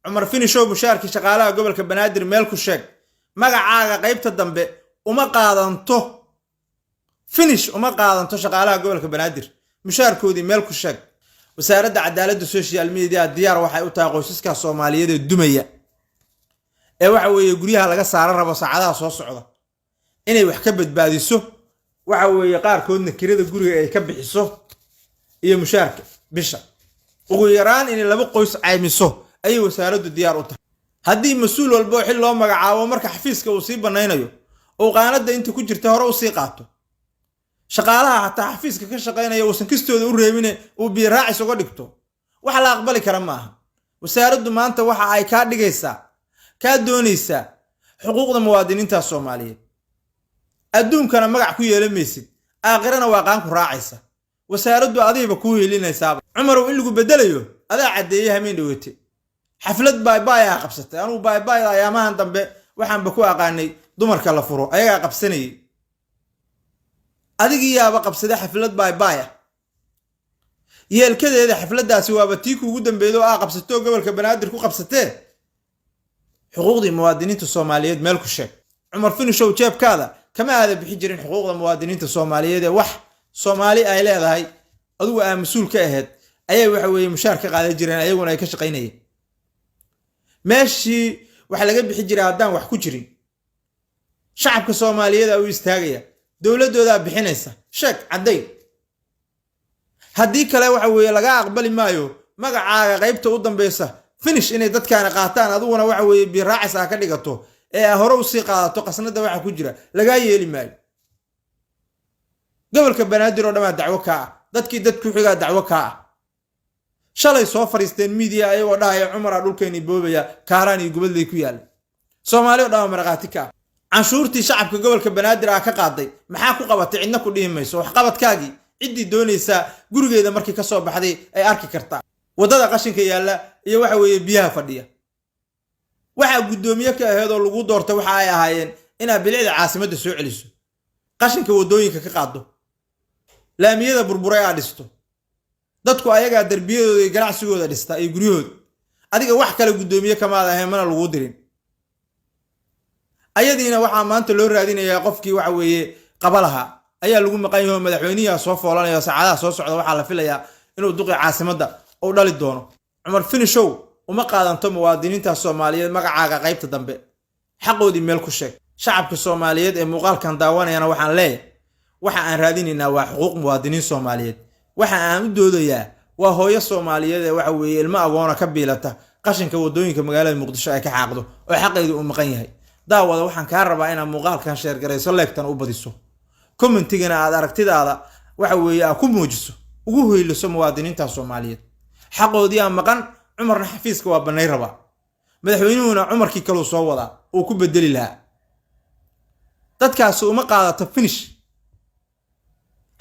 عمر فينيشو مشاركي شغالها قبل كبنادر ميلكو شيك مقعاقا قيبتا دنبي وما قادنتو فينيش وما قادنتو شغالها قبل كبنادر مشاركو دي ميلكو شيك وسارد عدالة السوشيال ميديا ديار waxay u tahay qoysaska Soomaaliyeed dumaya ee waxa weeye guriyaha laga saaran rabo saacadaha soo socda inay wax ka badbaadiso waxa weeye qaar koodna kirada guriga ay ka bixiso iyo mushaarka bisha ugu yaraan in laba qoys caymiso ay wasaaraddu diyaar u tahay haddii mas'uul walba xil loo magacaabo marka xafiiska uu sii banaynayo oo qaanada inta ku jirta hore u sii qaato shaqaalaha hatta xafiiska ka shaqeynaya oo sankistooda u reebine uu biiraacis uga dhigto waxa la aqbali kara maaha wasaaraddu maanta waxa ay ka dhigaysaa ka doonaysaa xuquuqda muwaadiniinta Soomaaliyeed adduunkana magac ku yeelamaysid aakhirana waa qaan ku raacaysa wasaaraddu adiiba ku helinaysaa Umar in lagu bedelayo adaa cadeeyay hameen dhawate xaflad baay qabsatay anu baay ayaamahan dambe waxaan ba ku aqaanay dumarka la furo ayaga qabsanay adigiyaaba qabsaday xaflad baay yeelkadeeda xafladaasi waaba tii ugu dambeeyo qabsato gobolka banaadir ku qabsatee xuquuqdii muwaadiniinta Soomaaliyeed meel ku sheeg Umar Finishow jeebkaada kama aada bixi jirin xuquuqda muwaadiniinta Soomaaliyeed wax Soomaali ay leedahay adigu aan mas'uul ka ahayd ayay waxa weeye mushaar ka qaadan jireen ayaguna ay ka shaqeynayeen meeshii waxa laga bixi jiray haddaan wax ku jirin shacabka Soomaaliyeed ay u istaagaya dawladooda bixinaysa sheeg caday haddii kale waxa weeye laga aqbali maayo magacaaga qaybta u dambaysa finish inay dadkaana qaataan aduguna waxa weeye biiraacis ka dhigato ee hore u sii qaadato qasnada waxa ku jira laga yeeli maayo gobolka banaadir oo dhamaa dacwo ka dadkii dadku xiga dacwo ka shalay soo fariisteen media ayagoo dhahay Umar dhulkeeni boobaya kaarani gobolday ku yaal Soomaaliya dhamaa marqaati ka canshuurtii shacabka gobolka banaadir ka qaaday maxaa ku qabatay cidna ku dhiimayso wax qabadkaagi cidii doonaysa gurigeeda markii ka soo baxday ay arki kartaa wadada qashinka yaala iyo waxa weeye biyaha fadhiya waxa gudoomiye ka ahayd oo lagu doortay waxa ay ahaayeen ina bilicda caasimadda soo celiso qashinka wadooyinka ka qaado laamiyada burburay dhisto dadku ayaga darbiyadooda iyo ganacsigooda dhista ay guryahooda adiga wax kale gudoomiye kama ahayn mana lagu dirin ayadiina waxa maanta loo raadinayaa qofkii waxa weeye qabalaha ayaa lagu maqan yahay madaxweynaha soo foolanaya saacadaha soo socda waxa la filayaa inuu duqi caasimadda oo dhali doono Umar Finishow uma qaadanto muwaadiniinta Soomaaliyeed magacaaga qaybta dambe xaqoodii meel ku sheeg shacabka Soomaaliyeed ee muuqaalkan daawanayana waxaan leeyahay waxa aan raadinaynaa waa xuquuq muwaadiniin Soomaaliyeed waxa aan u doodayaa waa hooyo Soomaaliyeed ee waxa weeye ilmo agoona ka biilata qashinka wadooyinka magaalada Muqdisho ay ka xaaqdo oo xaqeedu u maqan yahay daawada waxaan ka rabaa inaan muuqaalkan share gareyso leegtan u badiso commentigana aad aragtidaada waxa weeye ku muujiso ugu hoyliso muwaadiniinta Soomaaliyeed xaqoodii aan maqan Umarna xafiiska waa banay raba madaxweynuhuna Umarkii kale soo wada oo ku bedeli lahaa dadkaas uma qaadato finish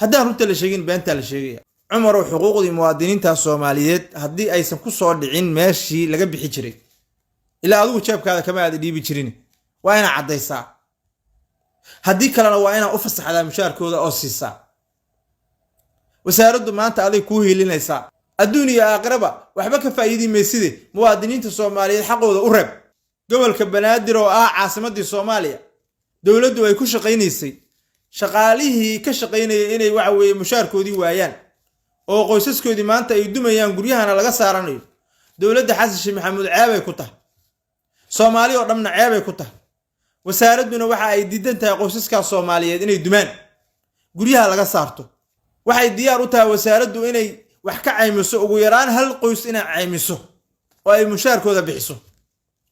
haddaan runta la sheegin beenta la sheegaya Umar oo xuquuqdii muwaadiniinta Soomaaliyeed haddii aysan ku soo dhicin meeshii laga bixi jiray ilaa adigu jeebkaada kama aad dhiibi jirin waa ina cadaysaa haddii kalena waa ina u fasaxdaa mushaarkooda oo siisaa wasaaraddu maanta aday ku helinaysaa adduuniya aakhiraba waxba ka faa'iidi meyside muwaadiniinta Soomaaliyeed xaqooda u reeb gobolka banaadir oo caasimadii Soomaaliya dawladdu ay ku shaqeynaysay shaqaalihii ka shaqeynayay inay waxa weeye mushaarkoodii waayaan oo qoysaskoodii maanta ay dumayaan guryahana laga saaranayo dawladda Xasan Sheikh Maxamuud ceebay ku tahay Soomaaliya oo dhamna ceebay ku tahay wasaaradduna waxa ay diidan tahay qoysaska Soomaaliyeed inay dumaan guryaha laga saarto waxay diyaar u tahay wasaaraddu inay wax ka caymiso ugu yaraan hal qoys inay caymiso oo ay mushaarkooda bixiso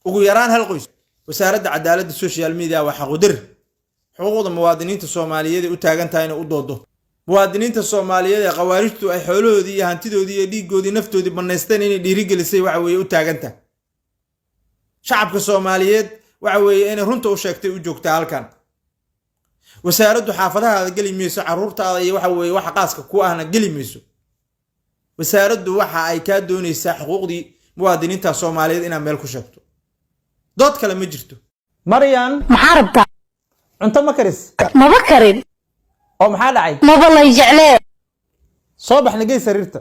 ugu yaraan hal qoys wasaaradda cadaaladda social media waxa qudir xuquuqda muwaadiniinta Soomaaliyeed u taagan tahay inay u doodo muwaadiniinta Soomaaliyeed ee qawaarijtu ay xoolahoodii iyo hantidoodii iyo dhiigoodii naftoodii banaysteen inay dhiirigelisay waxa weeye u taagan tahay shacabka Soomaaliyeed waxa weeye inay runta u sheegtay u joogtaa halkan wasaaraddu xaafadaha gali mayso caruurtaada iyo waxa weeye wax qaaska ku ahna gali mayso wasaaraddu waxa ay ka doonaysaa xuquuqdii muwaadiniinta Soomaaliyeed inay meel ku sheegto dood kale ma jirto Maryan maxaa rabtaa cunto ma karis ma bakarin oo maxaa dhacay ma balay jeclee soo baxna geey sariirta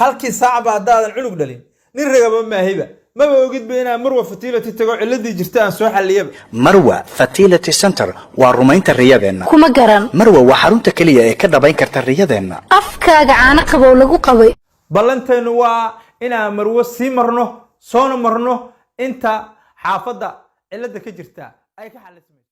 halkii saacba haddaadan cunug dhalin nin ragaba maahiba maba ogidba inaan marwa fertility tago ciladii jirta aan soo xalliyaba marwa fertility center waa rumaynta riyadeenna kuma garan marwa waa xarunta kaliya ee ka dhabayn karta riyadeenna afkaaga caana qabow lagu qabay ballanteenu waa inaan marwo sii marno soona marno inta xaafadda cilada ka jirta ay ka xalismo